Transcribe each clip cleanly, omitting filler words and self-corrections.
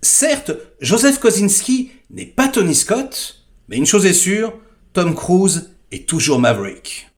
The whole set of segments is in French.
Certes, Joseph Kosinski n'est pas Tony Scott, mais une chose est sûre, Tom Cruise est toujours Maverick.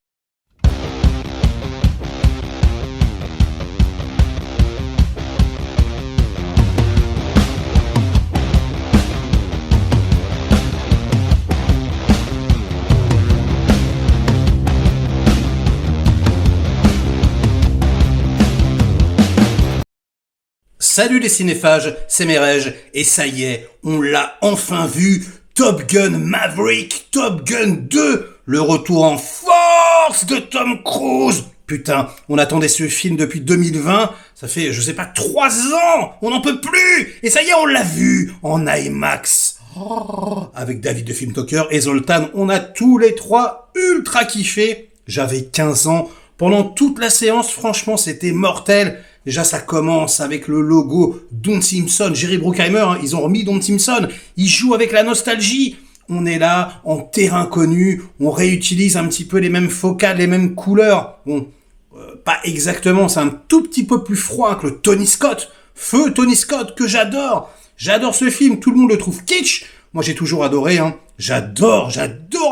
Salut les cinéphages, c'est Merege, et ça y est, on l'a enfin vu, Top Gun Maverick, Top Gun 2, le retour en force de Tom Cruise. Putain, on attendait ce film depuis 2020, ça fait, je sais pas, 3 ans, on n'en peut plus, et ça y est, on l'a vu, en IMAX. Avec David de Film Talker et Zoltan, on a tous les trois ultra kiffé. J'avais 15 ans, pendant toute la séance, franchement, c'était mortel. Déjà, ça commence avec le logo Don Simpson, Jerry Bruckheimer, hein, ils ont remis Don Simpson, ils jouent avec la nostalgie. On est là, en terrain connu, on réutilise un petit peu les mêmes focales, les mêmes couleurs. Bon, pas exactement, c'est un tout petit peu plus froid que le Tony Scott. Feu Tony Scott, que j'adore. J'adore ce film, tout le monde le trouve kitsch. Moi, j'ai toujours adoré, hein. J'adore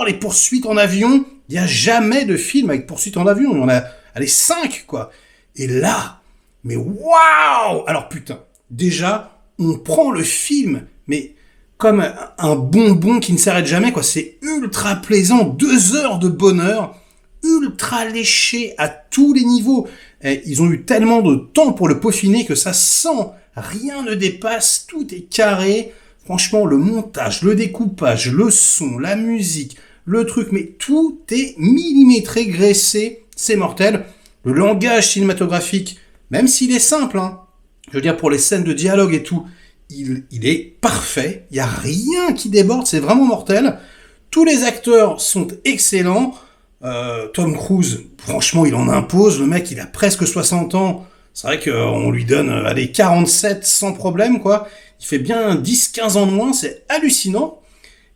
les poursuites en avion. Il n'y a jamais de film avec poursuites en avion. Il y en a, allez, 5, quoi. Et là... mais waouh! Alors putain, déjà, on prend le film, mais comme un bonbon qui ne s'arrête jamais, quoi. C'est ultra plaisant, 2 heures de bonheur, ultra léché à tous les niveaux. Et ils ont eu tellement de temps pour le peaufiner que ça sent, rien ne dépasse, tout est carré. Franchement, le montage, le découpage, le son, la musique, le truc, mais tout est millimétré, graissé, c'est mortel. Le langage cinématographique, même s'il est simple, hein, je veux dire, pour les scènes de dialogue et tout, il est parfait, il n'y a rien qui déborde, c'est vraiment mortel. Tous les acteurs sont excellents. Tom Cruise, franchement, il en impose, le mec, il a presque 60 ans, c'est vrai qu'on lui donne, 47 sans problème, quoi. Il fait bien 10-15 ans de moins, c'est hallucinant.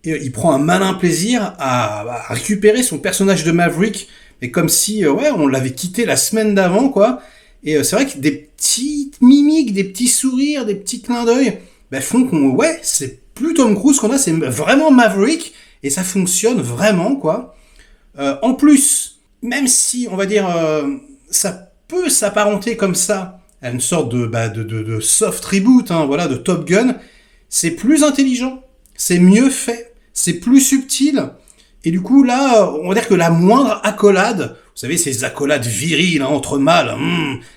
Et il prend un malin plaisir à récupérer son personnage de Maverick, mais comme si, on l'avait quitté la semaine d'avant, quoi. Et c'est vrai que des petites mimiques, des petits sourires, des petits clins d'œil, font qu'on, c'est plus Tom Cruise qu'on a, c'est vraiment Maverick, et ça fonctionne vraiment, quoi. En plus, même si, on va dire, ça peut s'apparenter comme ça à une sorte de soft reboot, hein, voilà, de Top Gun, c'est plus intelligent, c'est mieux fait, c'est plus subtil, et du coup, là, on va dire que la moindre accolade, vous savez, ces accolades viriles, hein, entre mâles,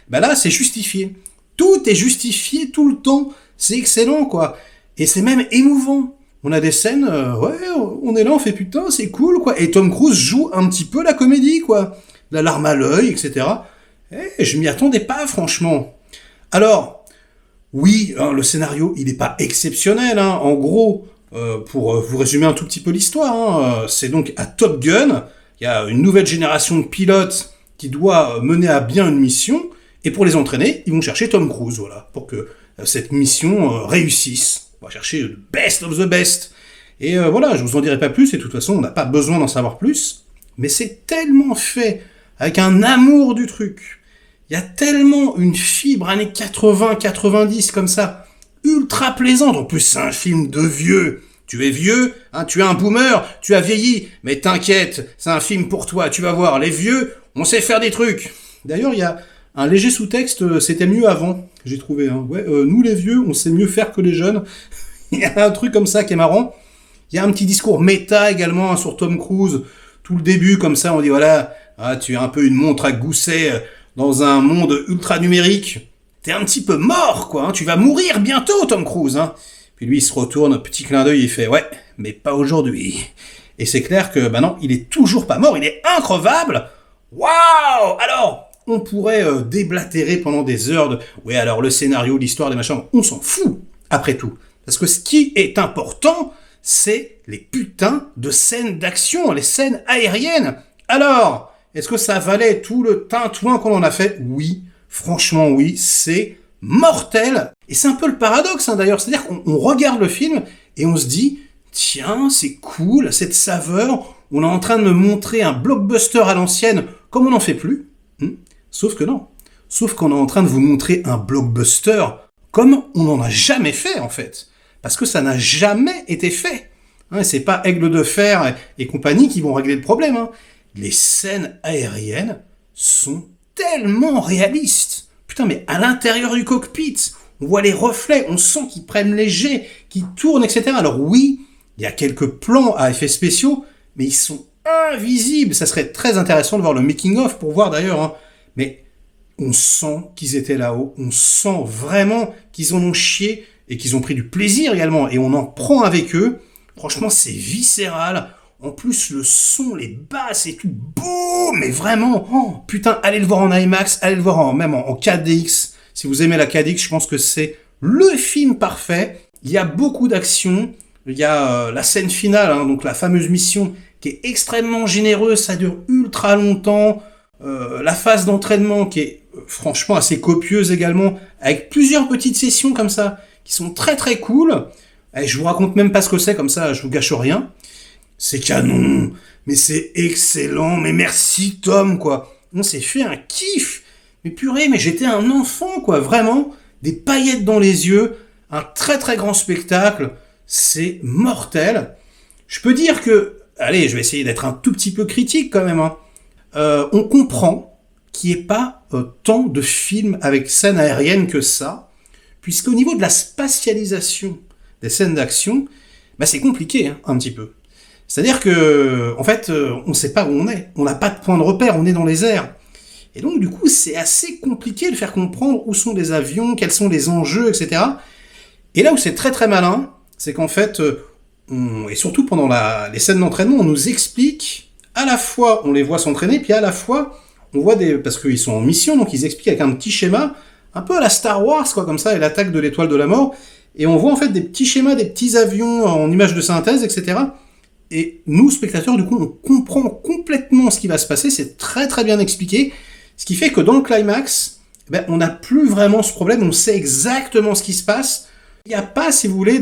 là, c'est justifié. Tout est justifié tout le temps. C'est excellent, quoi. Et c'est même émouvant. On a des scènes, on est là, on fait putain, c'est cool, quoi. Et Tom Cruise joue un petit peu la comédie, quoi. La larme à l'œil, etc. Et je m'y attendais pas, franchement. Alors, oui, hein, le scénario, il n'est pas exceptionnel, hein. En gros, pour vous résumer un tout petit peu l'histoire, hein, c'est donc à Top Gun. Il y a une nouvelle génération de pilotes qui doit mener à bien une mission, et pour les entraîner, ils vont chercher Tom Cruise, voilà, pour que cette mission réussisse. On va chercher le best of the best. Et voilà, je vous en dirai pas plus, et de toute façon, on n'a pas besoin d'en savoir plus, mais c'est tellement fait, avec un amour du truc. Il y a tellement une fibre années 80-90 comme ça, ultra plaisante. En plus, c'est un film de vieux. Tu es vieux, hein, tu es un boomer, tu as vieilli, mais t'inquiète, c'est un film pour toi, tu vas voir, les vieux, on sait faire des trucs. D'ailleurs, il y a un léger sous-texte, c'était mieux avant, j'ai trouvé. Hein. Nous les vieux, on sait mieux faire que les jeunes. Il y a un truc comme ça qui est marrant. Il y a un petit discours méta également, hein, sur Tom Cruise. Tout le début, comme ça, on dit voilà, tu es un peu une montre à gousset dans un monde ultra numérique. T'es un petit peu mort, quoi. Hein. Tu vas mourir bientôt, Tom Cruise. Hein. Puis lui, il se retourne, petit clin d'œil, il fait « Ouais, mais pas aujourd'hui. » Et c'est clair que, non, il est toujours pas mort, il est increvable. Waouh! Alors, on pourrait déblatérer pendant des heures de « Ouais, alors le scénario, l'histoire, les machins, on s'en fout, après tout. » Parce que ce qui est important, c'est les putains de scènes d'action, les scènes aériennes. Alors, est-ce que ça valait tout le tintouin qu'on en a fait? Oui, franchement oui, c'est mortel. Et c'est un peu le paradoxe, hein, d'ailleurs, c'est-à-dire qu'on regarde le film et on se dit tiens, c'est cool, cette saveur, on est en train de me montrer un blockbuster à l'ancienne comme on n'en fait plus. Sauf que non, sauf qu'on est en train de vous montrer un blockbuster comme on n'en a jamais fait, en fait. parce que ça n'a jamais été fait. Hein, c'est pas Aigle de Fer et compagnie qui vont régler le problème. Hein. Les scènes aériennes sont tellement réalistes. Putain, mais à l'intérieur du cockpit, on voit les reflets, on sent qu'ils prennent les jets, qu'ils tournent, etc. Alors oui, il y a quelques plans à effets spéciaux, mais ils sont invisibles. Ça serait très intéressant de voir le making-of pour voir d'ailleurs. Hein. Mais on sent qu'ils étaient là-haut, on sent vraiment qu'ils en ont chié et qu'ils ont pris du plaisir également. Et on en prend avec eux. Franchement, c'est viscéral. En plus, le son, les basses et tout, boum. Mais vraiment, oh, putain, allez le voir en IMAX, allez le voir même en 4DX. Si vous aimez la 4DX, je pense que c'est le film parfait. Il y a beaucoup d'action. Il y a la scène finale, hein, donc la fameuse mission qui est extrêmement généreuse, ça dure ultra longtemps. La phase d'entraînement qui est franchement assez copieuse également, avec plusieurs petites sessions comme ça, qui sont très très cool. Et je vous raconte même pas ce que c'est, comme ça je vous gâche rien. C'est canon, mais c'est excellent, mais merci Tom, quoi. On s'est fait un kiff. Mais purée, mais j'étais un enfant, quoi, vraiment. Des paillettes dans les yeux, un très très grand spectacle, c'est mortel. Je peux dire que, allez, je vais essayer d'être un tout petit peu critique quand même, hein. On comprend qu'il n'y ait pas tant de films avec scènes aériennes que ça, puisqu'au niveau de la spatialisation des scènes d'action, bah c'est compliqué, hein, un petit peu. C'est-à-dire que, en fait, on ne sait pas où on est, on n'a pas de point de repère, on est dans les airs. Et donc, du coup, c'est assez compliqué de faire comprendre où sont les avions, quels sont les enjeux, etc. Et là où c'est très très malin, c'est qu'en fait, et surtout pendant les scènes d'entraînement, on nous explique, à la fois on les voit s'entraîner, puis à la fois on voit parce qu'ils sont en mission, donc ils expliquent avec un petit schéma, un peu à la Star Wars, quoi, comme ça, et l'attaque de l'étoile de la mort, et on voit en fait des petits schémas, des petits avions en images de synthèse, etc. Et nous, spectateurs, du coup, on comprend complètement ce qui va se passer, c'est très très bien expliqué, ce qui fait que dans le climax, ben, on n'a plus vraiment ce problème, on sait exactement ce qui se passe. Il n'y a pas, si vous voulez,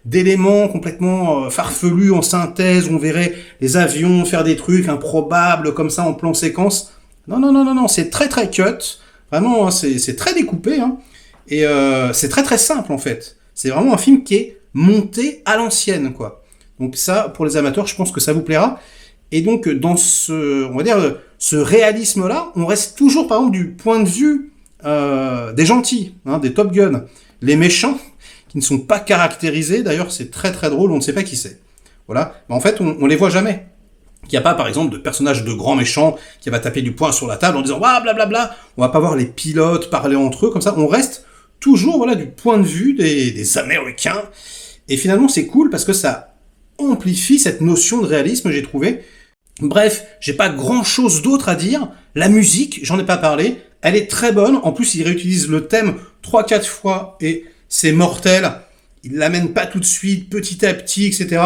d'éléments complètement farfelus en synthèse, où on verrait les avions faire des trucs improbables comme ça en plan séquence. Non, c'est très très cut. Vraiment, hein, c'est très découpé. Hein. Et c'est très très simple en fait. C'est vraiment un film qui est monté à l'ancienne, quoi. Donc ça, pour les amateurs, je pense que ça vous plaira. Et donc, dans on va dire, ce réalisme-là, on reste toujours, par exemple, du point de vue des gentils, hein, des Top Gun. Les méchants, qui ne sont pas caractérisés, d'ailleurs c'est très très drôle, on ne sait pas qui c'est. Voilà, mais en fait on les voit jamais. Il n'y a pas par exemple de personnage de grand méchant qui va taper du poing sur la table en disant ah blablabla, on va pas voir les pilotes parler entre eux comme ça, on reste toujours voilà du point de vue des Américains, et finalement c'est cool parce que ça amplifie cette notion de réalisme, j'ai trouvé. Bref, j'ai pas grand chose d'autre à dire, la musique, j'en ai pas parlé, elle est très bonne, en plus ils réutilisent le thème 3-4 fois, et c'est mortel, il l'amène pas tout de suite, petit à petit, etc.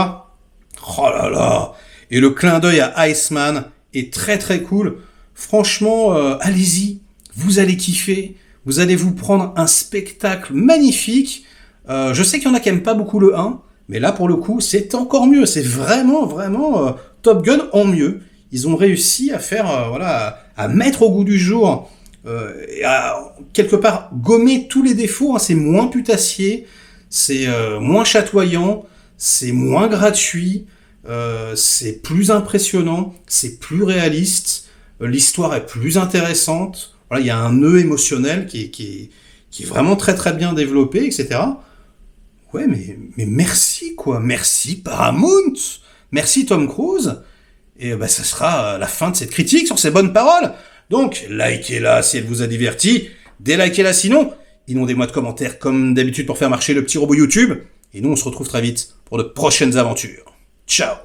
Oh là là. Et le clin d'œil à Iceman est très très cool. Franchement, allez-y, vous allez kiffer, vous allez vous prendre un spectacle magnifique. Je sais qu'il y en a qui aiment pas beaucoup le 1, mais là pour le coup, c'est encore mieux. C'est vraiment, vraiment Top Gun en mieux. Ils ont réussi à faire, à mettre au goût du jour, et à quelque part gommer tous les défauts. Hein. C'est moins putassier, c'est moins chatoyant, c'est moins gratuit. C'est plus impressionnant, c'est plus réaliste, l'histoire est plus intéressante, voilà, il y a un nœud émotionnel qui est vraiment très très bien développé, etc. Ouais, mais merci quoi, merci Paramount, merci Tom Cruise, et bah ça sera la fin de cette critique sur ces bonnes paroles. Donc, likez-la si elle vous a diverti, délikez-la sinon, inondez-moi de commentaires comme d'habitude pour faire marcher le petit robot YouTube, et nous on se retrouve très vite pour de prochaines aventures. Ciao!